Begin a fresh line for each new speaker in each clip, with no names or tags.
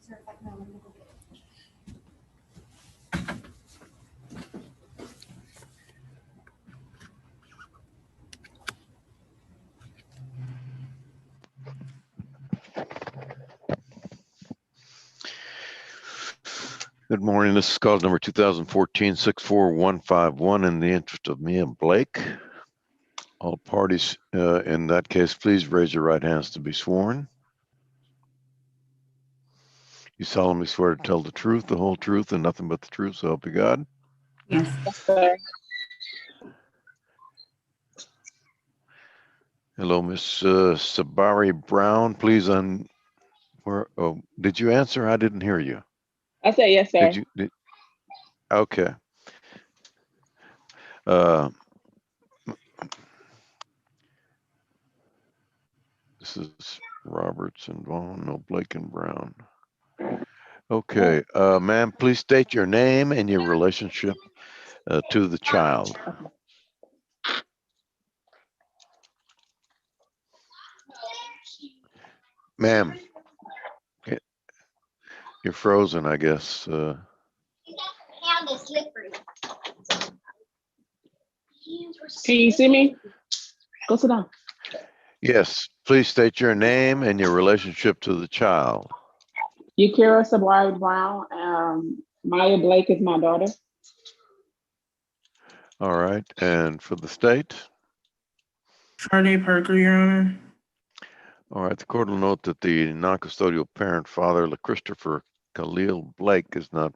Good morning. This is cause number 2014-64151. In the interest of me and Blake, all parties in that case, please raise your right hands to be sworn. You solemnly swear to tell the truth, the whole truth, and nothing but the truth, so help you God?
Yes, sir.
Hello, Miss Sabari Brown. Please did you answer? I didn't hear you.
I said yes, sir.
Okay. This is Roberts and Vaughn, no Blake and Brown. Okay, ma'am, please state your name and your relationship to the child. Ma'am, you're frozen, I guess.
Can you see me? Go sit down.
Yes, please state your name and your relationship to the child.
Yakira Sabari Brown. Maya Blake is my daughter.
All right, and for the state?
Sharday Parker, Your Honor.
All right, the court will note that the non-custodial parent, Father Christopher Khalil Blake, is not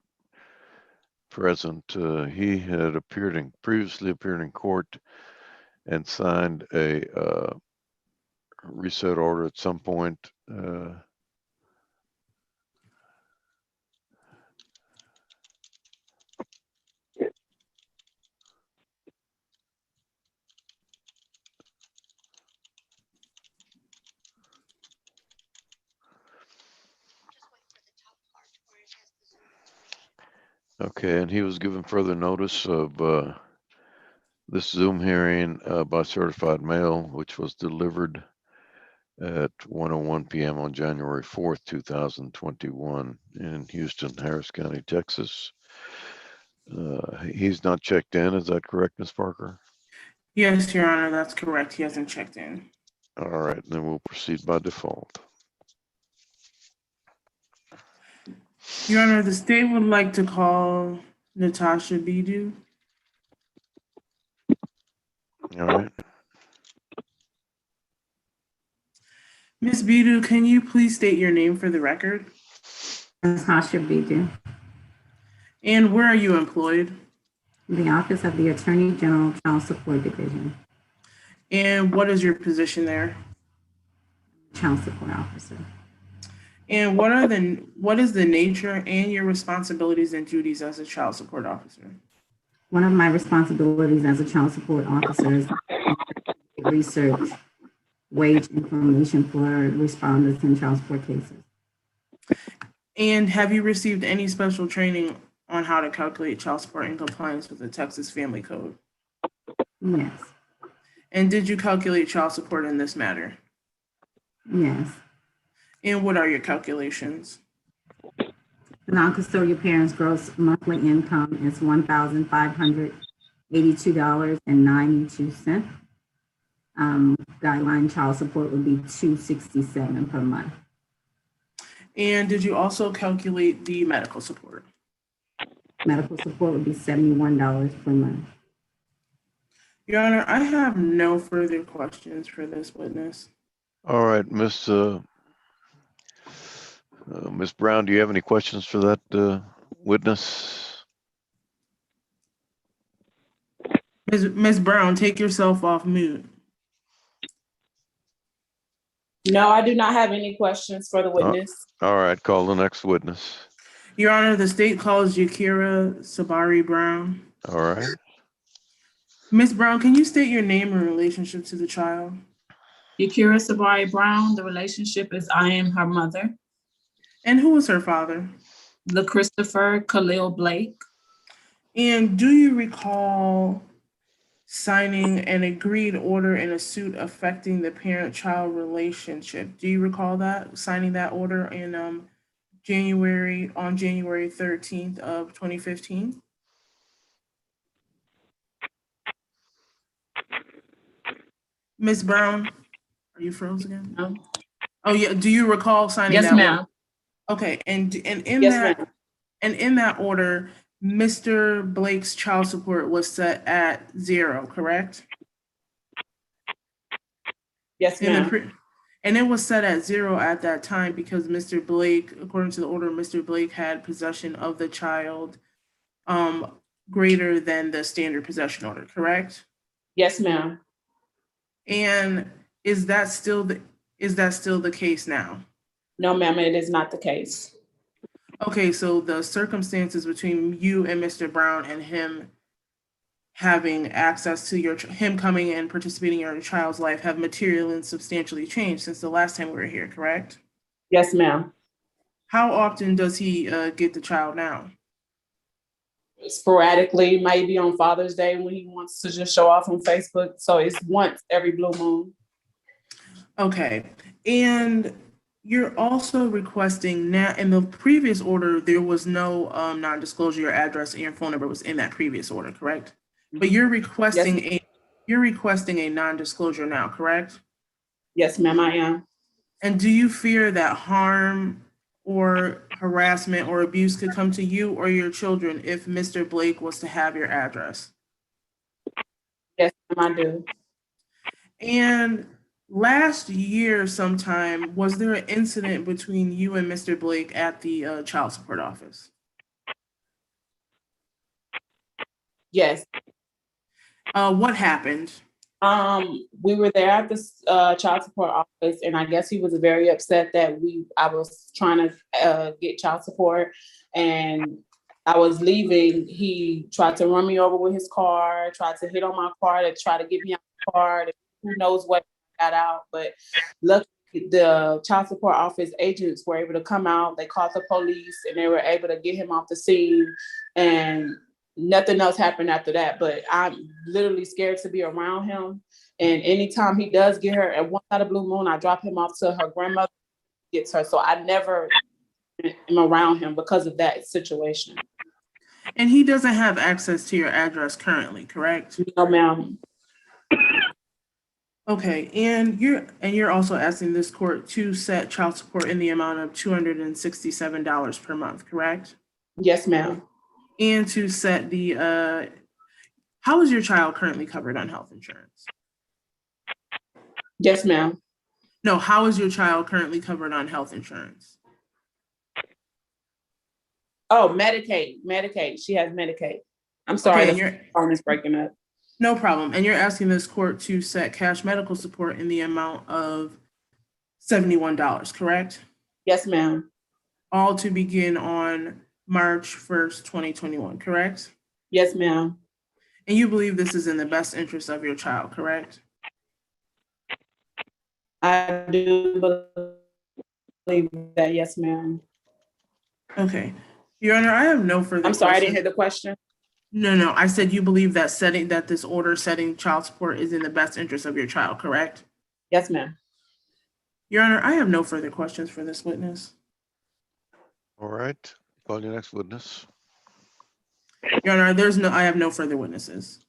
present. He had previously appeared in court and signed a reset order at some point. Okay, and he was given further notice of this Zoom hearing by certified mail, which was delivered at 1:01 p.m. on January 4th, 2021 in Houston, Harris County, Texas. He's not checked in, is that correct, Ms. Parker?
Yes, Your Honor, that's correct. He hasn't checked in.
All right, then we'll proceed by default.
Your Honor, the state would like to call Natasha Bidu.
All right.
Ms. Bidu, can you please state your name for the record?
Natasha Bidu.
And where are you employed?
The Office of the Attorney General Child Support Division.
And what is your position there?
Child Support Officer.
And what is the nature and your responsibilities and duties as a child support officer?
One of my responsibilities as a child support officer is research wage information for responders in child support cases.
And have you received any special training on how to calculate child support in compliance with the Texas Family Code?
Yes.
And did you calculate child support in this matter?
Yes. And
what are your calculations?
The non-custodial parent's gross monthly income is $1,582.92. Guideline child support would be $267 per month.
And did you also calculate the medical support?
Medical support would be $71 per month.
Your Honor, I have no further questions for this witness.
All right, Miss Brown, do you have any questions for that witness?
Ms. Brown, take yourself off mute.
No, I do not have any questions for the witness.
All right, call the next witness.
Your Honor, the state calls Yakira Sabari Brown.
All right.
Ms. Brown, can you state your name and relationship to the child?
Yakira Sabari Brown, the relationship is I am her mother.
And who is her father?
Christopher Khalil Blake.
And do you recall signing an agreed order in a suit affecting the parent-child relationship? Do you recall that, signing that order in on January 13th of 2015? Ms. Brown, are you froze again?
No.
Oh yeah, do you recall signing
Yes,
that order?
ma'am.
Okay, and in
Yes,
that
ma'am.
and in that order, Mr. Blake's child support was set at 0, correct?
Yes,
In the
ma'am.
pre- and it was set at 0 at that time because Mr. Blake, according to the order, Mr. Blake had possession of the child um greater than the standard possession order, correct?
Yes, ma'am.
And is that still the case now?
No, ma'am, it is not the case.
Okay, so the circumstances between you and Mr. Brown and him having access to him coming and participating in your child's life have materially and substantially changed since the last time we were here, correct?
Yes, ma'am.
How often does he get the child now?
Sporadically, maybe on Father's Day when he wants to just show off on Facebook. So it's once every blue moon.
Okay, and you're also requesting now, in the previous order, there was no non-disclosure, your address and your phone number was in that previous order, correct? But you're requesting a non-disclosure now, correct?
Yes, ma'am, I am.
And do you fear that harm or harassment or abuse could come to you or your children if Mr. Blake was to have your address?
Yes, ma'am, I do.
And last year sometime, was there an incident between you and Mr. Blake at the child support office?
Yes.
What happened?
We were there at the child support office, and I guess he was very upset that I was trying to get child support, and I was leaving. He tried to run me over with his car, tried to hit on my car to try to get me out of the car. Who knows what got out, but luckily the child support office agents were able to come out. They called the police, and they were able to get him off the scene, and nothing else happened after that. But I'm literally scared to be around him. And anytime he does get her, at one side of blue moon, I drop him off to her grandmother, gets her. So I never am around him because of that situation.
And he doesn't have access to your address currently, correct?
No, ma'am.
Okay, and you're also asking this court to set child support in the amount of $267 per month, correct?
Yes, ma'am.
And to set how is your child currently covered on health insurance?
Yes, ma'am.
No, how is your child currently covered on health insurance?
Oh, Medicaid. She has Medicaid. I'm sorry,
Okay, and
the phone is breaking up.
no problem. And you're asking this court to set cash medical support in the amount of $71, correct?
Yes, ma'am.
All to begin on March 1st, 2021, correct?
Yes, ma'am.
And you believe this is in the best interest of your child, correct?
I do believe that. Yes, ma'am.
Okay. Your Honor, I have no further
I'm sorry, I didn't
questions.
hear the question.
No. I said you believe that this order setting child support is in the best interest of your child, correct?
Yes, ma'am.
Your Honor, I have no further questions for this witness.
All right, call your next witness.
Your Honor, I have no further witnesses.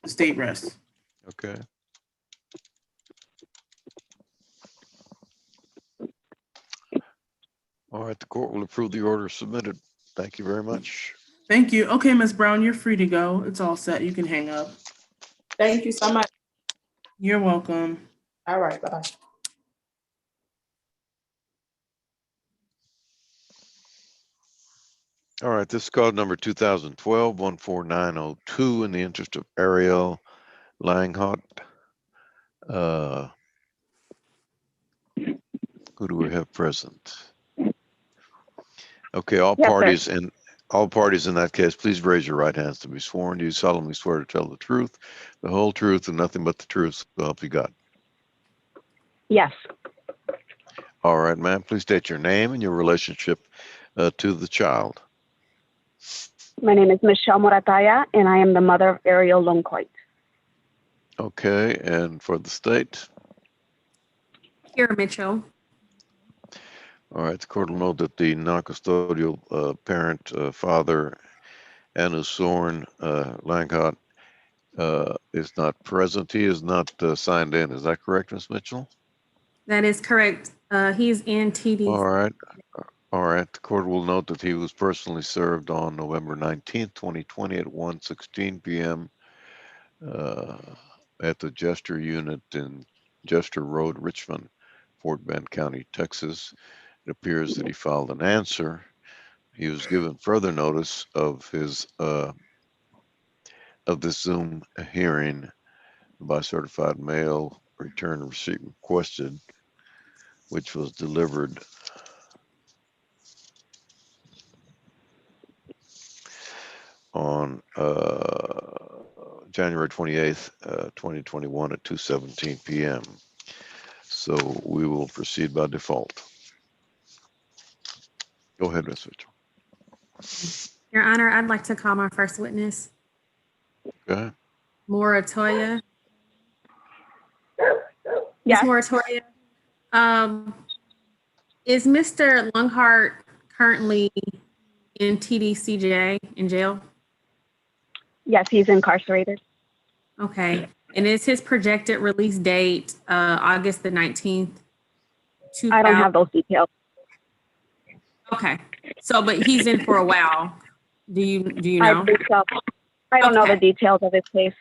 The state rests.
Okay. All right, the court will approve the order submitted. Thank you very much.
Thank you. Okay, Ms. Brown, you're free to go. It's all set. You can hang up.
Thank you so much.
You're welcome.
All right, bye-bye.
All right, this is called number 2012-14902 in the interest of Ariel Langhot. Who do we have present? Okay, all
Yes,
parties in that case, please raise your right hands to be sworn. Do you solemnly swear to tell the truth, the whole truth, and nothing but the truth, so help you God?
yes.
All right, ma'am, please state your name and your relationship to the child.
My name is Michelle Morataya, and I am the mother of Ariel Loncoit.
Okay, and for the state?
Here, Mitchell.
All right, the court will note that the non-custodial parent, father, Anu Sorn Langcott, is not present. He is not signed in. Is that correct, Ms. Mitchell?
That is correct. He's in TD.
All right. All right. The court will note that he was personally served on November 19th, 2020 at 1:16 p.m. At the Jester Unit in Jester Road, Richmond, Fort Bend County, Texas. It appears that he filed an answer. He was given further notice of his of this Zoom hearing by certified mail. Return receipt requested, which was delivered on January 28th, 2021 at 2:17 p.m. So we will proceed by default. Go ahead, Ms. Mitchell.
Your Honor, I'd like to call my first witness,
Okay.
Maura Toya.
Yes.
Ms. Maura Toya, is Mr. Lunghart currently in TDCJ in jail?
Yes, he's incarcerated.
Okay. And is his projected release date August the 19th?
I don't have those details.
Okay. So, but he's in for a while. Do you know?
I think so. I don't know the details of his case.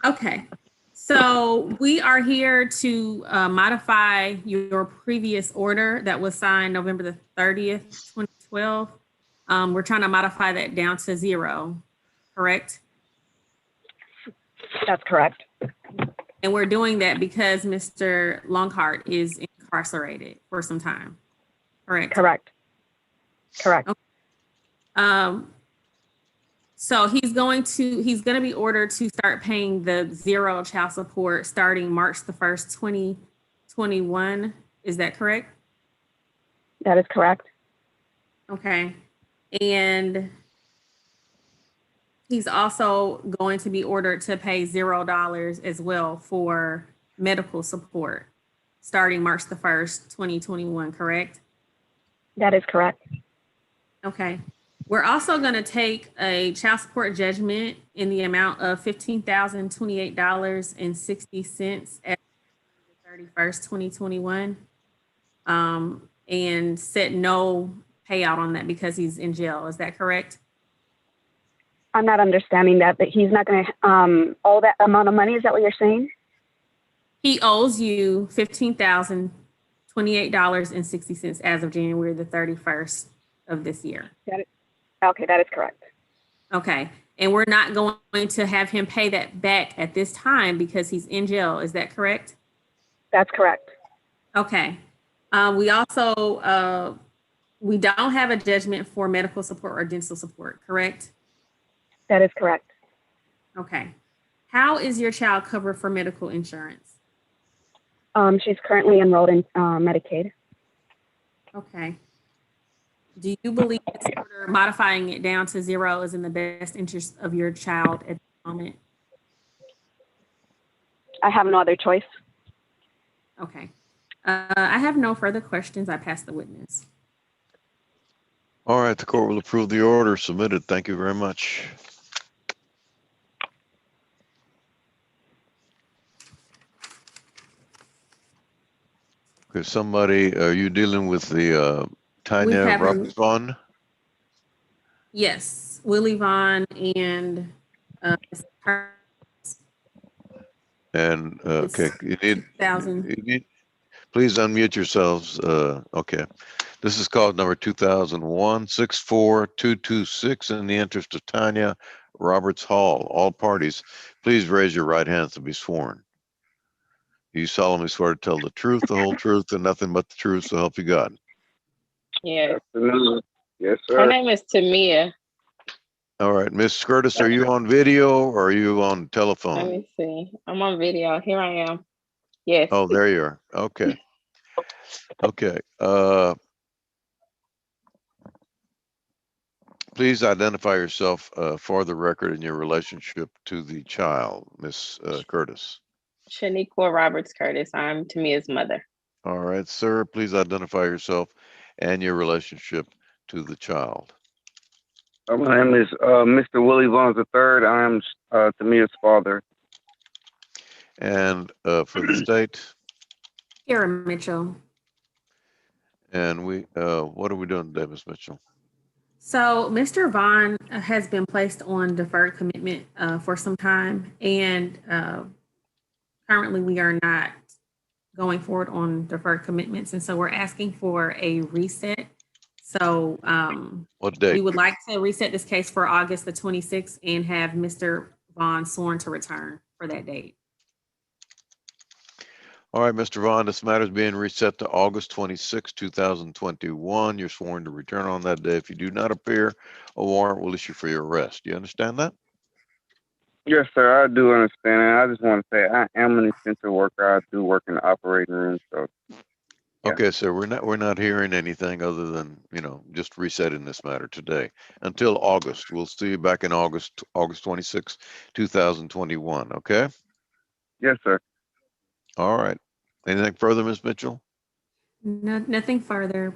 Okay. So we are here to modify your previous order that was signed November the 30th, 2012. We're trying to modify that down to 0, correct?
That's correct.
And we're doing that because Mr. Longhart is incarcerated for some time, correct?
Correct. Correct.
Okay. So he's going to be ordered to start paying the 0 child support starting March the 1st, 2021. Is that correct?
That is correct.
Okay. And he's also going to be ordered to pay $0 as well for medical support starting March the 1st, 2021, correct?
That is correct.
Okay. We're also going to take a child support judgment in the amount of $15,028.60 at 31st, 2021, and set no payout on that because he's in jail. Is that correct?
I'm not understanding that, but he's not going to owe that amount of money. Is that what you're saying?
He owes you $15,028.60 as of January the 31st of this year.
Okay, that is correct.
Okay. And we're not going to have him pay that back at this time because he's in jail. Is that correct?
That's correct.
Okay. We also, we don't have a judgment for medical support or dental support, correct?
That is correct.
Okay. How is your child covered for medical insurance?
She's currently enrolled in Medicaid.
Okay. Do you believe this order modifying it down to 0 is in the best interest of your child at the moment?
I have no other choice.
Okay. I have no further questions. I pass the witness.
All right, the court will approve the order submitted. Thank you very much. Okay, somebody, are you dealing with the Tanya Roberts Vaughn?
Yes, Willie Vaughn and
And okay, you need, please unmute yourselves. Okay, this is cause number 2001-64226 in the interest of Tanya Roberts Hall. All parties, please raise your right hands to be sworn. You solemnly swear to tell the truth, the whole truth, and nothing but the truth, so help you God.
Yes.
Yes,
Her
sir.
name is Tamia.
All right, Miss Curtis, are you on video or are you on
Let
telephone?
me see. I'm on video. Here I am. Yes.
Oh, there you are. Okay. Okay. Please identify yourself for the record in your relationship to the child, Miss Curtis.
Shaniqua Roberts Curtis. I'm Tamia's mother.
All right, sir, please identify yourself and your relationship to the child.
My name is Mr. Willie Vaughn III. I am Tamia's father.
And for the state,
Kara Mitchell.
and what are we doing today, Ms. Mitchell?
So Mr. Vaughn has been placed on deferred commitment for some time, and currently we are not going forward on deferred commitments, and so we're asking for a reset. So
What
we
date?
would like to reset this case for August the 26th and have Mr. Vaughn sworn to return for that date.
All right, Mr. Vaughn, this matter is being reset to August 26, 2021. You're sworn to return on that day. If you do not appear, a warrant will issue for your arrest. Do you understand that?
Yes, sir. I do understand. And I just want to say I am an essential worker. I do work in the operating room. So yeah.
Okay, so we're not hearing anything other than, just resetting this matter today until August. We'll see you back in August 26, 2021. Okay?
Yes, sir.
All right. Anything further, Ms. Mitchell?
No, nothing further.